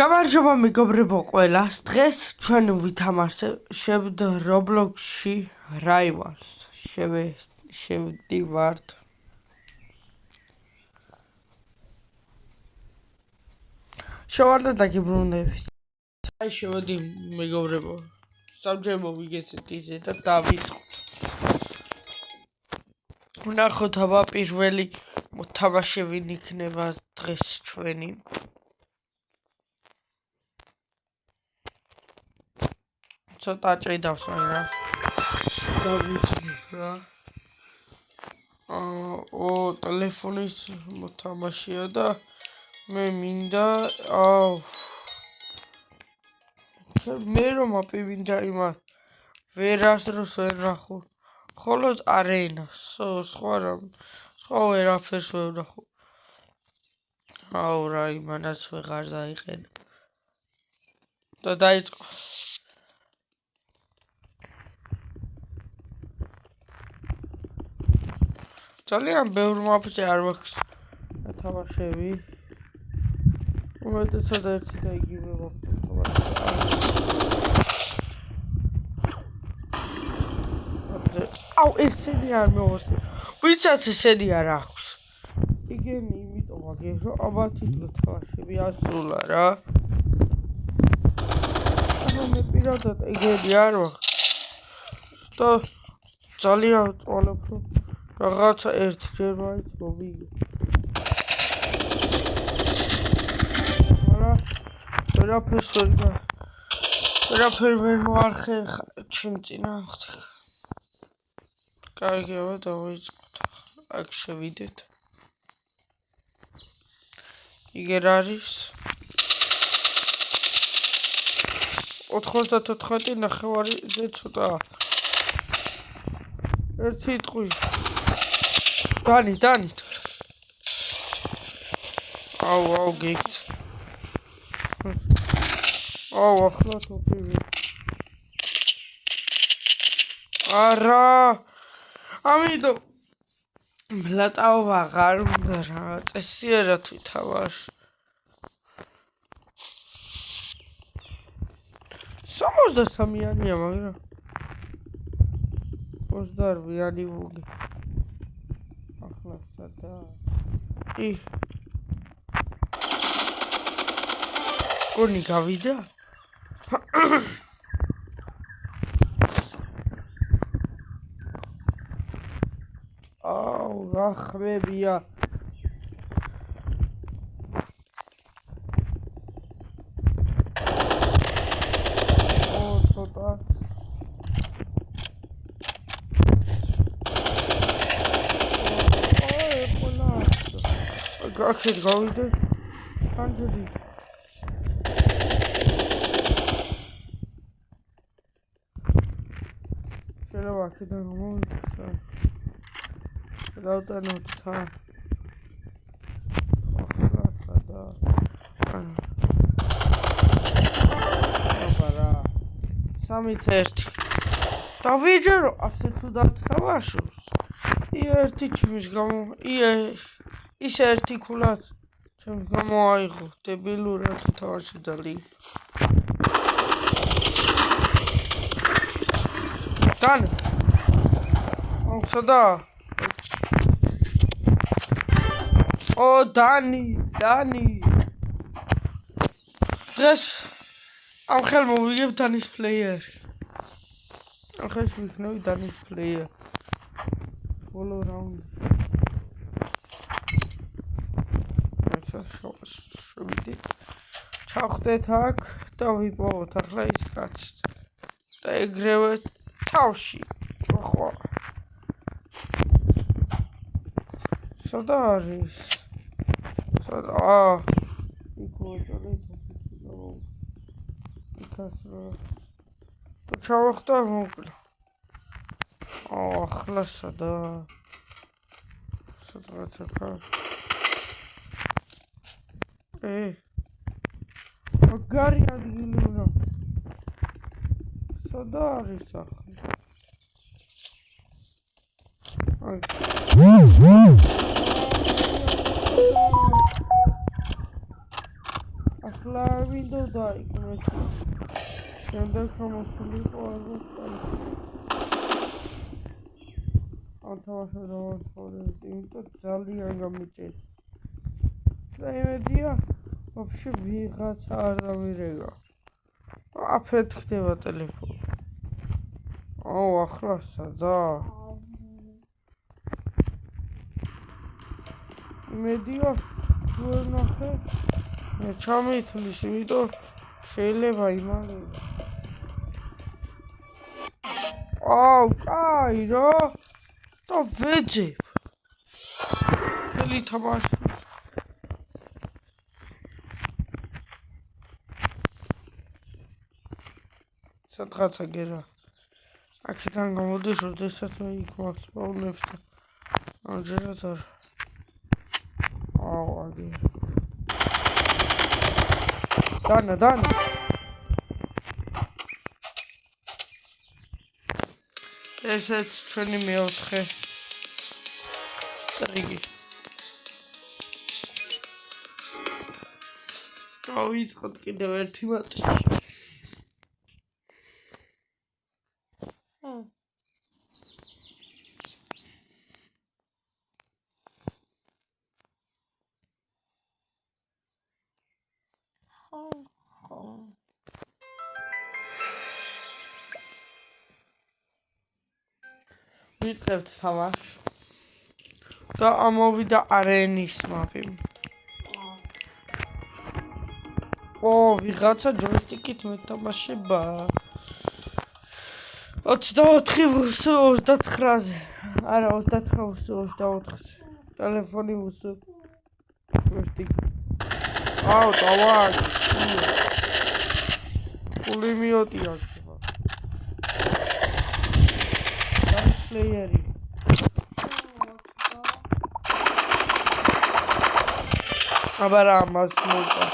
გამარჯობა მეგობრებო ყველას. დღეს ჩვენ ვითამაშებთ Roblox-ში Rivals. შევდივართ. შევარდა დაგიბრუნდებით. აი შევედი მეგობრებო. სამჯერ მოვიგეცეთ ისე და დავიწყოთ. ვნახოთ აბა პირველი მოთამაშე ვინ იქნება დღეს ჩვენი. ცოტა ჭიდავს მაგრამ დავიწყოთ რა. ტელეფონის მოთამაშეა და მე მინდა მე რომ მინდა იმას ვერასდროს ვერ ნახო. ხოლო არენას, სხვა ვერაფერს ვერ ნახო. რა იმანაც ვეღარ დაიყენა. და დაიწყო. ძალიან ბევრ მაპზე არ მაქვს თამაშები. უმეტესად ერთი და იგივე მაქვს თამაშები. ესენი არ მოვასწრე. ვისაც ესენი არ აქვს. იგენი იმიტომ აგერ რომ აბა თითქოს თამაშები ასრულა რა. მე პირადად იგენი არ მაქვს. და ძალიან ვწვალებ რომ რაღაცა ერთჯერ მაინც მოვიგე. მაგრამ ვერაფერ ვერ მოახერხა ჩემ წინააღმდეგ. კარგია დავიწყოთ. აქ შევიდეთ. იგერ არის 94 ნახევარზე ცოტაა. ერთი ტყვი. დანი. აუ გიგთ. ახლა თოპივი. არა. ამიტომ ბლატაო აღარ უნდა რა. წესიერად ვითამაშ. 63-იანია მაგრამ 28-იანი ვუგი. ახლა სადა. კონი გავიდა? რა ხმებია. ცოტა. აქეთ გავიდე. ხანჯერი. შეიძლება აქედან მომიწა. დავტანოთ თან. ახლა სადა. აბარა. 3-1. დავიჯერო ასე თუ დათამაშოს. ერთი ჩემის გამო ის ერთი ქულაც ჩემს გამო აიღო. დებილურად თამაში დალი. დან. სადა. დანი. დღეს ამ ხელ მოვიგებ დანის პლეიერი. ამ ხელს ვიქნები დანის პლეიერი. ბოლო რაუნდი. შევიდით. ჩავხდეთ აქ და ვიპოვოთ ახლა ის კაცი. და ეგრევე თავში. ხო. სადა არის? ჩავახტა მოკლა. ახლა სადა? სადღაც აქ. მაგარი ადგილი უნდა. სადა არის ახლა? ახლა მინდოდა იქნეს შემდეგ გამოსულიყო ალბათ ანთავაშა დავარქოლებ იმიტომ ძალიან გამიჭერს და იმედია вообще ვიღაცა არ დამირეკა აფეთქდება ტელეფონი აუ ახლა სადა იმედია თუ ვერ ნახე მე ჩამითვლის იმიტომ შეიძლება იმალება აუ კაი რა და ვეძებ ხელი თამაში სადღაცა გერა აქედან გამოდის როდესაც მე იქ მაქსპაუნებს და ამჯერად არ აუ აგი დანა ესეც ჩვენი მეოთხე სტრიგი გავიწყოთ კიდევ ერთი მატჩი ვიწყებთ სამას და ამოვიდა არენის მაპი ო ვიღაცა ჯოისტიკით მეთამაშება 24/29-ზე არა 29/24-ზე ტელეფონი უსო ჯოისტიკი აუ დავარ პულიმიოტი აქვს პლეიერი აბარა მას მოკა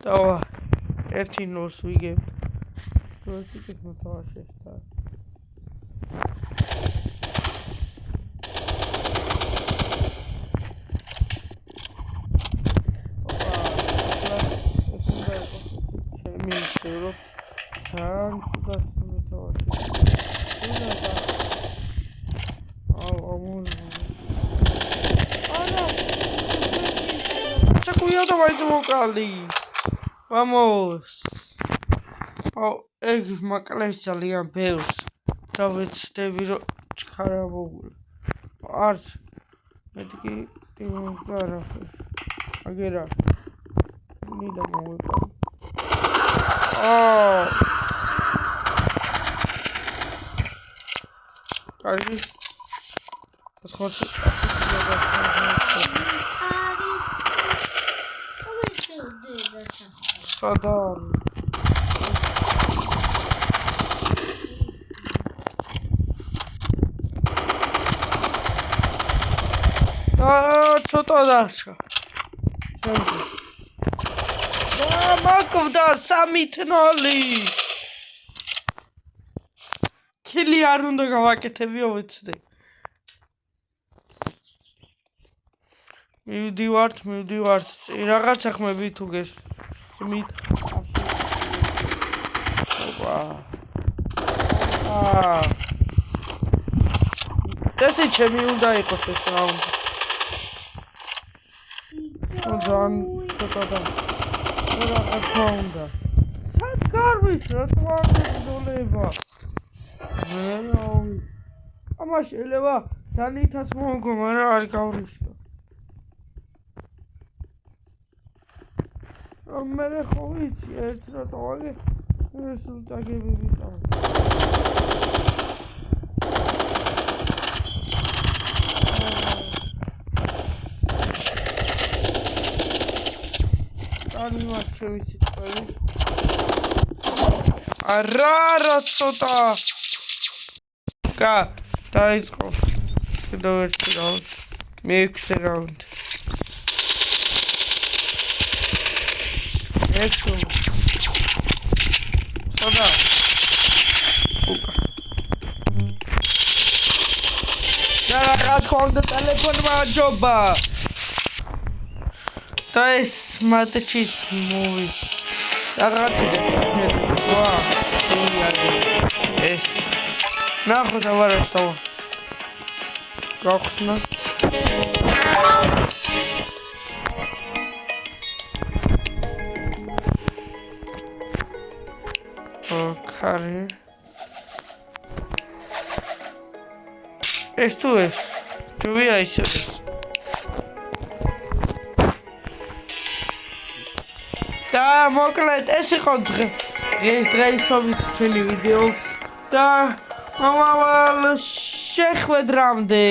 დავა ერთი ნოს ვიგებ პროექტის მოთამაშესთან Vamos! ეგ მაკლეს ძალიან ბევრს და ვეცდები რომ ჩქარაბოგულ არც მეთქი არა აგერა მინდა მოვეყო კარგი ხოც სადა ცოტა დარჩა მაკვდა 3-0 ქილი არ უნდა გავაკეთებიო ვეცდე მივდივართ რაღაცა ხმები თუ გესმით ეს ჩემი უნდა იყოს ეს რაუნდი ძალიან ცოტა და რაღაცა უნდა სად გარვის რა თვარ ზოლება ამა შეიძლება დანითაც მოგო მაგრამ არ გავრიშო მე ხო ვიცი ერთ რატო ვაგე ეს უტაგები ვიყავ animat შევიცით ყველი არა ცოტა კა დაიწყო კიდევ ერთი რაუნდი მეექვსე რაუნდი ექვსო სადა უკა რა თქმა უნდა ტელეფონმა აჯობა და ეს მატჩიც მოვი რაღაცა გასაგები ვა ეს ნახოთ ავარესტო გახსნა კარი ეს თუ ეს ჯვია ისე და მოკლედ ეს იყო დღეისობით ჩვენი ვიდეო და მომავალ შეხვედრამდე